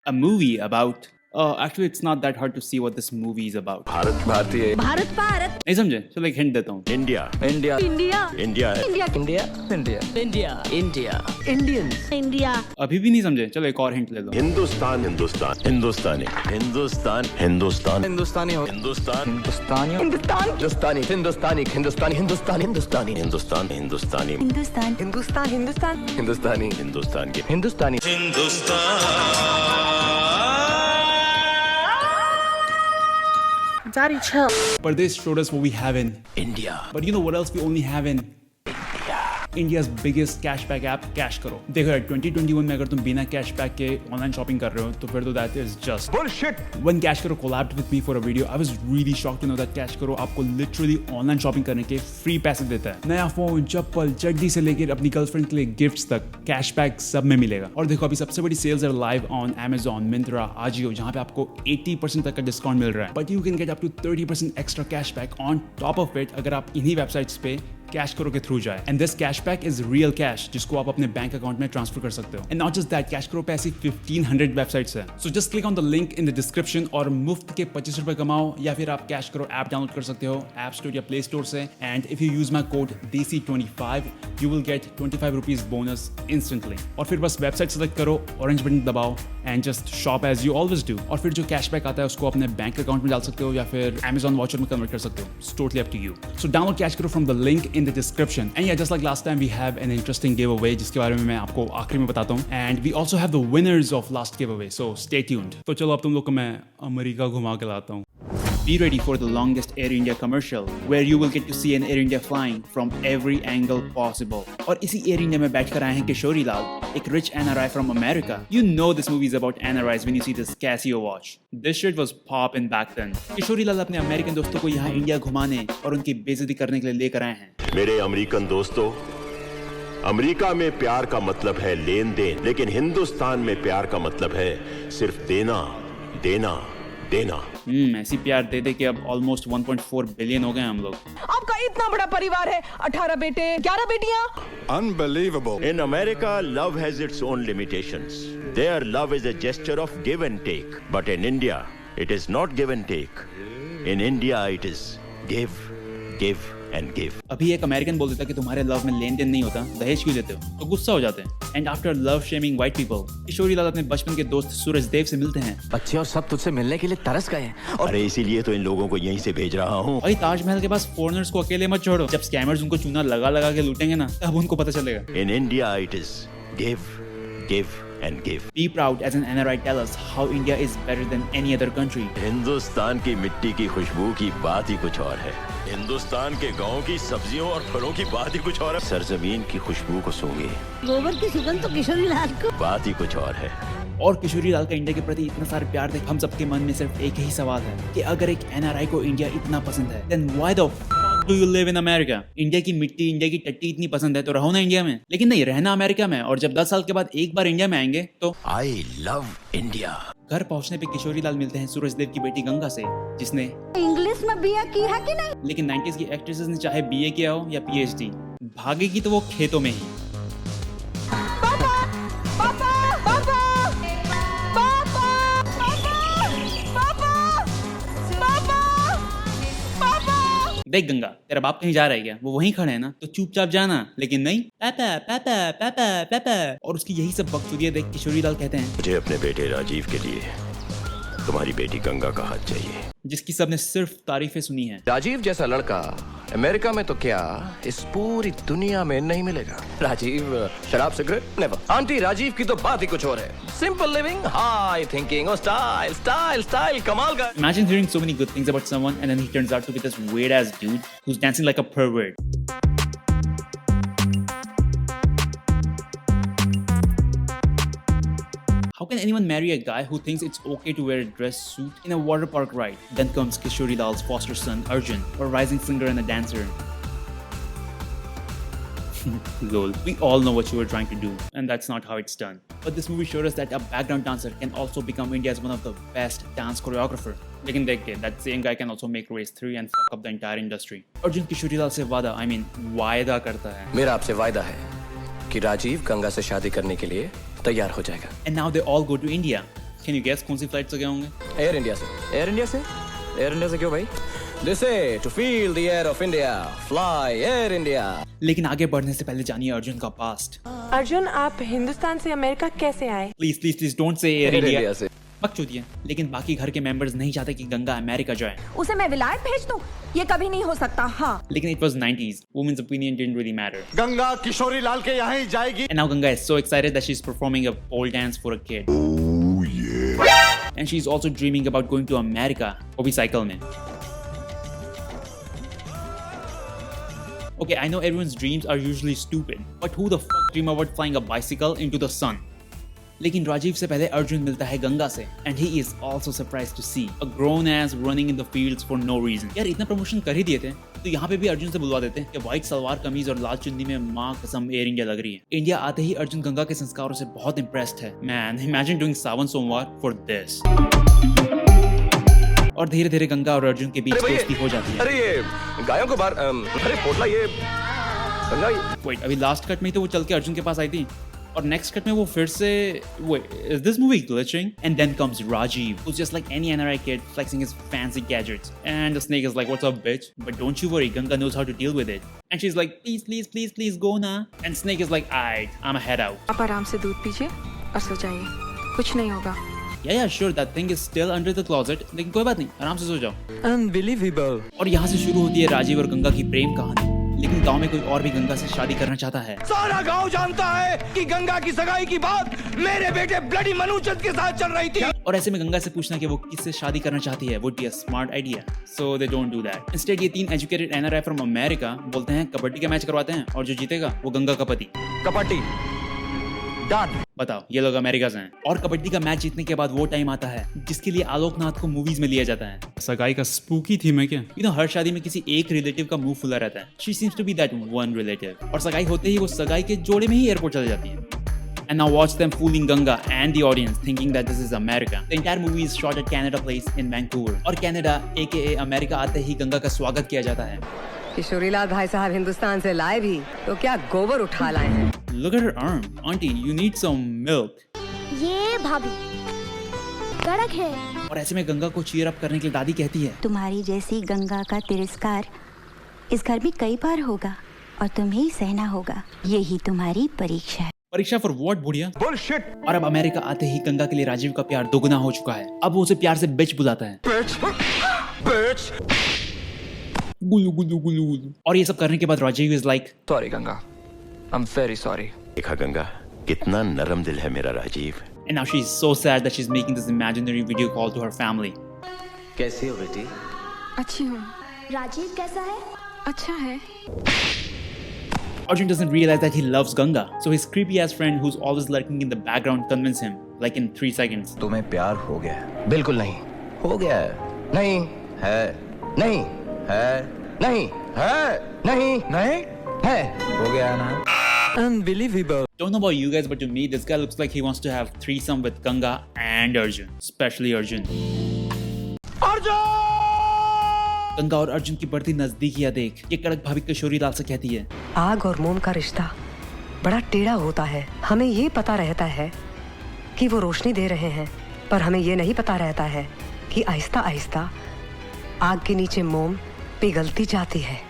A movie about actually it's not that hard to see what this movie is about. भारतीय भारत भारत नहीं समझे? चलो एक हिंट देता हूँ. इंडिया इंडिया इंडिया है India India India Indians India अभी भी नहीं समझे? चलो एक और हिंट ले लो. हिंदुस्तान हिंदुस्तान हिंदुस्तानी हिंदुस्तान हिंदुस्तान हिंदुस्तानी हो हिंदुस्तान हिंदुस्तानी हिंदुस्तानी हिंदुस्तानी हिंदुस्तानी हिंदुस्तानी हिंदुस्तानी हिंदुस्तान हिंदुस्तानी हिंदुस्तान हिंदुस्तानी हिंदुस्तान के हिंदुस्तानी Daddy, chill. But this showed us what we have in India But you know what else we only have in India's biggest cashback app, cash करो. देखो यार 2021 में अगर तुम बिना कैशबैक के ऑनलाइन शॉपिंग कर रहे हो तो फिर तो that is just bullshit When CashKaro collabed with me for a video, I was really shocked to know that CashKaro आपको लिटरली ऑनलाइन शॉपिंग करने के फ्री पैसे देता है. नया फोन, चप्पल, चड्डी से लेकर अपनी गर्लफ्रेंड के लिए गिफ्ट्स तक कैशबैक सब में मिलेगा. और देखो अभी सबसे बड़ी सेल्स है live on Amazon, Myntra, Ajio, जहां पे आपको 80% तक का डिस्काउंट मिल रहा है. But you can get up to 30% extra cashback on top of it अगर आप इन्हीं वेबसाइट्स पे कैश करो के थ्रू जाए. And this cashback is real cash जिसको आप अपने बैंक अकाउंट में ट्रांसफर कर सकते हो. And not just that, cash करो पे ऐसी 1500 वेबसाइट्स है. So just click on the link in the description और मुफ्त के 25 रुपए कमाओ. या फिर आप कैश करो ऐप डाउनलोड कर सकते हो ऐप स्टोर या प्ले स्टोर से. And if you use my code DC25 you will get 25 rupees bonus instantly. और फिर बस वेबसाइट सेलेक्ट करो, ऑरेंज बटन दबाओ and just shop as you always do. और फिर जो कैशबैक आता है उसको अपने बैंक अकाउंट में डाल सकते हो या फिर Amazon वाउचर में कन्वर्ट कर सकते हो. It's totally up to you. So download cash करो from the link in the description. And yeah, just like last time, we have an interesting giveaway जिसके बारे में मैं आपको आखिरी में बताता हूँ. And we also have the winners of last giveaway, so stay tuned. तो चलो अब तुम लोग को मैं अमेरिका घुमा के लाता हूँ. Be ready for the longest Air India commercial, where you will get to see an Air India flying from every angle possible. और इसी Air India में बैठ कर आए हैं किशोरी लाल, एक rich NRI from America. You know this movie is about NRIs when you see this Casio watch. This shit was poppin' back then. किशोरी लाल अपने American दोस्तों को यहाँ इंडिया घुमाने और उनकी बेइज्जती करने के लिए लेकर आए हैं. मेरे अमेरिकन दोस्तों, अमेरिका में प्यार का मतलब है लेन देन, लेकिन हिंदुस्तान में प्यार का मतलब है सिर्फ देना देना देना. ऐसी प्यार दे दे के अब ऑलमोस्ट 1.4 बिलियन हो गए हम लोग. आपका इतना बड़ा परिवार है, 18 बेटे, 11 बेटियां. Unbelievable. In America, love has its own limitations. Their love is a gesture of give and take. But in India, it is not give and take. In India, it is give, give and give. अभी एक American बोल देता कि तुम्हारे love में लेन then नहीं होता, दहेज क्यों लेते हो, तो गुस्सा हो जाते हैं. And after love shaming white people, Kishori Lal अपने बचपन के दोस्त सूरज देव से मिलते हैं. बच्चे और सब तुझसे मिलने के लिए तरस गए हैं. अरे इसीलिए तो इन लोगों को यहीं से भेज रहा हूँ. भाई ताजमहल के पास फॉरेनर्स को अकेले मत छोड़ो. जब स्कैमर्स उनको चूना लगा लगा के लूटेंगे ना, तब उनको पता चलेगा. In India, it is give, give and give. Be proud as an NRI. Tell us how India is better than any other country. Hindustan की मिट्टी की खुशबू की बात ही कुछ और है. हिंदुस्तान के गांव की सब्जियों और फलों की बात ही कुछ और है. सरजमीन की खुशबू को सूंघे, गोबर की सुगंध तो किशोरी लाल को. बात ही कुछ और है. और किशोरी लाल का इंडिया के प्रति इतना सारा प्यार देख हम सबके मन में सिर्फ एक ही सवाल है कि अगर एक NRI को इंडिया इतना पसंद है, then why the fuck do you live in America? India की मिट्टी, इंडिया की टट्टी इतनी पसंद है तो रहो ना इंडिया में. लेकिन नहीं, रहना अमेरिका में. और जब 10 साल के बाद एक बार इंडिया में आएंगे तो I love India. घर पहुंचने पे किशोरी लाल मिलते हैं सूरजदेव की बेटी गंगा से, जिसने इंग्लिश में बीए की है कि नहीं? लेकिन 90s की एक्ट्रेसेस ने चाहे BA किया हो या PhD, भागेगी तो वो खेतों में ही. पापा पापा पापा पापा पापा पापा पापा. देख गंगा, तेरा बाप कहीं जा रहा है क्या? वो वहीं खड़े हैं ना, तो चुपचाप जाना. लेकिन नहीं, पापा पापा पापा पापा. और उसकी यही सब बकचोदियां देख किशोरी लाल कहते हैं मुझे अपने बेटे राजीव के लिए तुम्हारी बेटी गंगा का हाथ चाहिए. जिसकी सबने सिर्फ तारीफें सुनी है. राजीव जैसा लड़का अमेरिका में तो क्या इस पूरी दुनिया में नहीं मिलेगा. राजीव शराब सिगरेट नेवर. आंटी राजीव की तो बात ही कुछ और है. सिंपल लिविंग, हाई थिंकिंग और स्टाइल स्टाइल स्टाइल कमाल का. Imagine hearing so many good things about someone and then he turns out to be this weird ass dude who's dancing like a pervert. How can anyone marry a guy who thinks it's okay to wear a dress suit in a water park ride? Then comes Kishori Lal's foster son Arjun, a rising singer and a dancer. Lol. We all know what you were trying to do, and that's not how it's done. But this movie showed us that a background dancer can also become India's one of the best dance choreographer. लेकिन देख के that same guy can also make race 3 and fuck up the entire industry. Arjun Kishori Lal से वायदा करता है. मेरा आपसे वायदा है कि राजीव गंगा से शादी करने के लिए तैयार हो जाएगा. And now they all go to India. Can you guess कौन सी फ्लाइट से गए होंगे? एयर इंडिया से। एयर इंडिया से? एयर इंडिया से क्यों भाई? They say to feel the air of India, fly Air India. लेकिन आगे बढ़ने से पहले जानिए अर्जुन का पास्ट। अर्जुन, आप हिंदुस्तान से अमेरिका कैसे आए? Please please please don't say air Air India India से। बकचोदी है, लेकिन बाकी घर के मेंबर्स नहीं चाहते कि गंगा अमेरिका जाए। उसे मैं विलायत भेज दूं? ये कभी नहीं हो सकता। हाँ, लेकिन it was 90s. Women's opinion didn't really matter. Ganga Kishori Lal के यहाँ ही जाएगी। And now Ganga is so excited that she's performing a pole dance for a kid. Oh yeah. And she's also dreaming about going to America. वो भी cycle में। Okay, I know everyone's dreams are usually stupid, but who the fuck dream about flying a bicycle into the sun? लेकिन राजीव से पहले अर्जुन मिलता है गंगा से, and he is also surprised to see a grown ass running in the fields for no reason. यार इतना promotion कर ही दिए थे, तो यहाँ पे भी अर्जुन से बुलवा देते कि व्हाइट सलवार कमीज और लाल चुन्नी में माँ कसम एयर इंडिया लग रही है। इंडिया आते ही अर्जुन गंगा के संस्कारों से बहुत इम्प्रेस्ड है। मैन, इमेजिन डूइंग सावन सोमवार फॉर दिस। और धीरे धीरे गंगा और अर्जुन के बीच दोस्ती हो जाती है। अरे ये गायों को बाहर अरे पोटला ये गंगा वेट, अभी लास्ट कट में ही तो वो चल के अर्जुन के पास आई थी, और नेक्स्ट कट में वो फिर से wait, is this movie glitching? And then comes Rajiv, who's just like any NRI kid flexing his fancy gadgets. And the snake is like, what's up, bitch? But don't you worry, Ganga knows how to deal with it. And she's like, please, please, please, please go na. And Snake is like, alright, I'ma head out. आप आराम से दूध पीजिए और सो जाइए, कुछ नहीं होगा। Yeah, sure, that thing is still under the closet. लेकिन कोई बात नहीं, आराम से सो जाओ। Unbelievable. और यहाँ से शुरू होती है राजीव और गंगा की प्रेम कहानी। लेकिन गांव में कोई और भी गंगा से शादी करना चाहता है। सारा गांव जानता है कि गंगा की सगाई की बात मेरे बेटे ब्लडी मनुचंद के साथ चल रही थी। और ऐसे में गंगा से पूछना कि वो किससे शादी करना चाहती है would be a smart idea. So they don't do that. Instead ये तीन educated NRI from America बोलते हैं कबड्डी का मैच करवाते हैं और जो जीतेगा वो गंगा का पति। कबड्डी डन। बताओ, ये लोग अमेरिका से हैं। और कबड्डी का मैच जीतने के बाद वो टाइम आता है जिसके लिए आलोकनाथ को मूवीज में लिया जाता है। सगाई का स्पूकी थीम है क्या? हर शादी में किसी एक रिलेटिव का मुंह फुला रहता है। She seems to be that one relative. और सगाई होते ही वो सगाई के जोड़े में ही एयरपोर्ट चली जाती है। And now watch them fooling Ganga and the audience thinking that this is America. The entire movie is shot at Canada Place in Vancouver. और कनाडा aka अमेरिका आते ही गंगा का स्वागत किया जाता है। किशोरीलाल भाई साहब हिंदुस्तान से लाए भी तो क्या गोबर उठा लाए हैं। Look at her arm, auntie. You need some milk. ये भाभी कड़क है। और ऐसे में गंगा को चीयर अप करने के लिए दादी कहती है, तुम्हारी जैसी गंगा का तिरस्कार इस घर में कई बार होगा और तुम्हें सहना होगा, यही तुम्हारी परीक्षा है। परीक्षा फॉर व्हाट बुढ़िया? बुलशिट। और अब अमेरिका आते ही गंगा के लिए राजीव का प्यार दोगुना हो चुका है। अब वो उसे प्यार से बिच बुलाता है। बिच। गुलू गुलू गुलू गुलू। और ये सब करने के बाद Rajiv is like, sorry Ganga, I am very sorry. देखा गंगा, कितना नरम दिल है मेरा Rajiv. and now she's so sad that she's making this imaginary video call to her family. कैसी हो बेटी? अच्छी हूँ। राजीव कैसा है? अच्छा है। Arjun doesn't realize that he loves Ganga, so his creepy ass friend who's always lurking in the background convinces him, like in 3 seconds. तुम्हें प्यार हो गया? बिल्कुल नहीं। हो गया है? नहीं है, नहीं है, नहीं है, नहीं नहीं है, हो गया ना? Unbelievable. Don't know about you guys, but to me, this guy looks like he wants to have threesome with Ganga and Arjun, especially Arjun. Ganga और अर्जुन की बढ़ती नजदीकियां देख ये कड़क भाभी किशोरी लाल से कहती है, आग और मोम का रिश्ता बड़ा टेढ़ा होता है। हमें ये पता रहता है कि वो रोशनी दे रहे हैं, पर हमें ये नहीं पता रहता है कि आहिस्ता आहिस्ता आग के नीचे मोम पिघलती जाती है।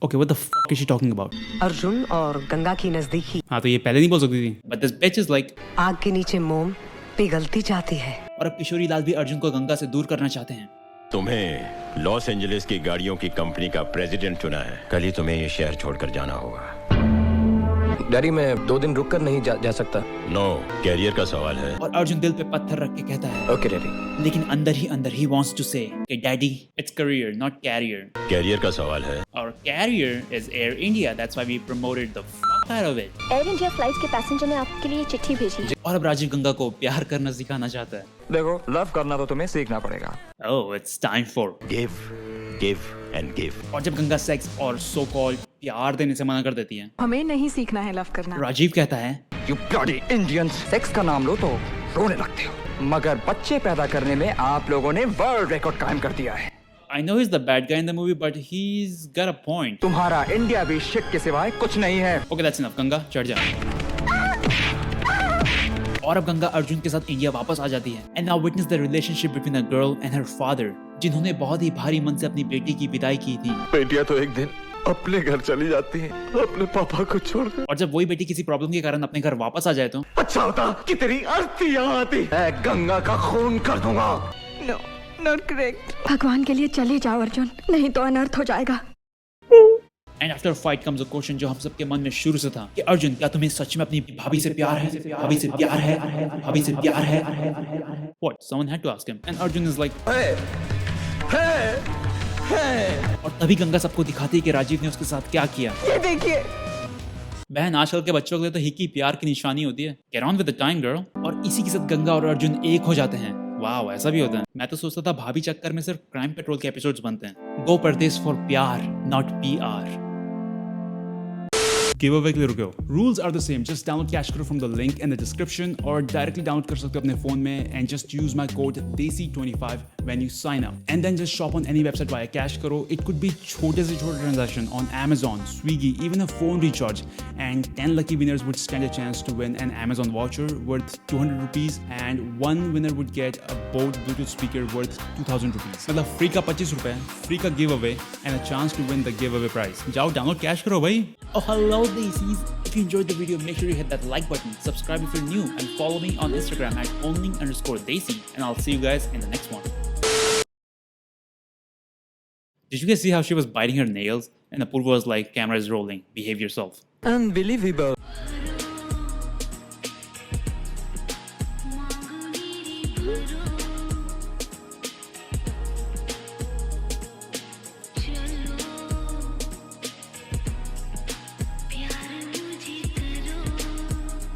Okay, what the fuck is she talking about? Arjun और गंगा की नजदीकी। हाँ तो ये पहले नहीं बोल सकती थी। But this bitch is like, आग के नीचे मोम पिघलती जाती है। और अब किशोरी लाल भी अर्जुन को गंगा से दूर करना चाहते हैं। तुम्हें लॉस एंजलिस की गाड़ियों की कंपनी का प्रेसिडेंट चुना है। कल ही तुम्हें ये शहर छोड़कर जाना होगा। डैडी मैं 2 दिन रुक कर नहीं जा सकता। नो, कैरियर का सवाल है। और अर्जुन दिल पे पत्थर रख के कहता है, ओके डैडी। लेकिन अंदर ही wants to say कि daddy it's career not carrier। Career का सवाल है। और carrier is Air India, that's why we promoted the fuck out of it। Air India flight के पैसेंजर ने आपके लिए चिट्ठी भेजी। और अब राजीव गंगा को प्यार करना सिखाना चाहता है। देखो, लव करना तो तुम्हें सीखना पड़ेगा। Oh, it's time for give and give. और जब गंगा सेक्स और सो कॉल्ड प्यार देने से मना कर देती है, हमें नहीं सीखना है लव करना। राजीव कहता है, You bloody Indians. सेक्स का नाम लो तो रोने लगते हो, मगर बच्चे पैदा करने में आप लोगों ने वर्ल्ड रिकॉर्ड कायम कर दिया है। I know he's the bad guy in the movie, but he's got a point. तुम्हारा इंडिया भी शिट के सिवाय कुछ नहीं है। Okay, that's enough. गंगा चढ़ जा। और अब गंगा अर्जुन के साथ इंडिया वापस आ जाती है and now witness the relationship between a girl and her father, जिन्होंने बहुत ही भारी मन से अपनी बेटी की विदाई की थी। बेटियां तो एक दिन अपने घर चली जाती हैं, अपने पापा को छोड़कर। और जब वही बेटी किसी प्रॉब्लम के कारण अपने घर वापस आ जाए तो अच्छा होता कि तेरी अर्थी यहाँ आती। मैं गंगा का खून कर दूंगा। No, not correct. भगवान के लिए चले जाओ अर्जुन, नहीं तो अनर्थ हो जाएगा। And after fight comes a question जो हम सबके मन में शुरू से था कि अर्जुन, क्या तुम्हें सच में अपनी भाभी से प्यार है? भाभी से प्यार है? भाभी से प्यार है? What? Someone had to ask him. And Arjun is like, और तभी गंगा सबको दिखाती है कि राजीव ने उसके साथ क्या किया। ये देखिए। बहन, आजकल के बच्चों के लिए तो हिकी प्यार की निशानी होती है। Get on with the time, girl. और इसी के साथ गंगा और अर्जुन एक हो जाते हैं। वाह, ऐसा भी होता है। मैं तो सोचता था भाभी चक्कर में सिर्फ क्राइम पेट्रोल के एपिसोड्स बनते हैं। गो परदेस फॉर प्यार, नॉट PR। गिव अवे के लिए रुको। Rules are the same, just download cash करो from the link in the description और डायरेक्टली डाउनलोड कर सकते हो अपने फोन में and just use my code DESI25 when you sign up and then just shop on any website via CashKaro. It could be छोटे से छोटे transaction on Amazon, Swiggy, even a phone recharge, and 10 lucky winners would stand a chance to win an Amazon voucher worth 200 rupees and one winner would get a Bose Bluetooth speaker worth 2000 rupees। मतलब free का 25 रुपए, free का give away and a chance to win the give away prize. जाओ download cash करो भाई। Oh hello Desies, if you enjoyed the video make sure you hit that like button, subscribe if you're new and follow me on Instagram at only_Desi and I'll see you guys in the next one। Did you guys see how she was biting her nails and Apurva was like, camera is rolling, behave yourself? Unbelievable।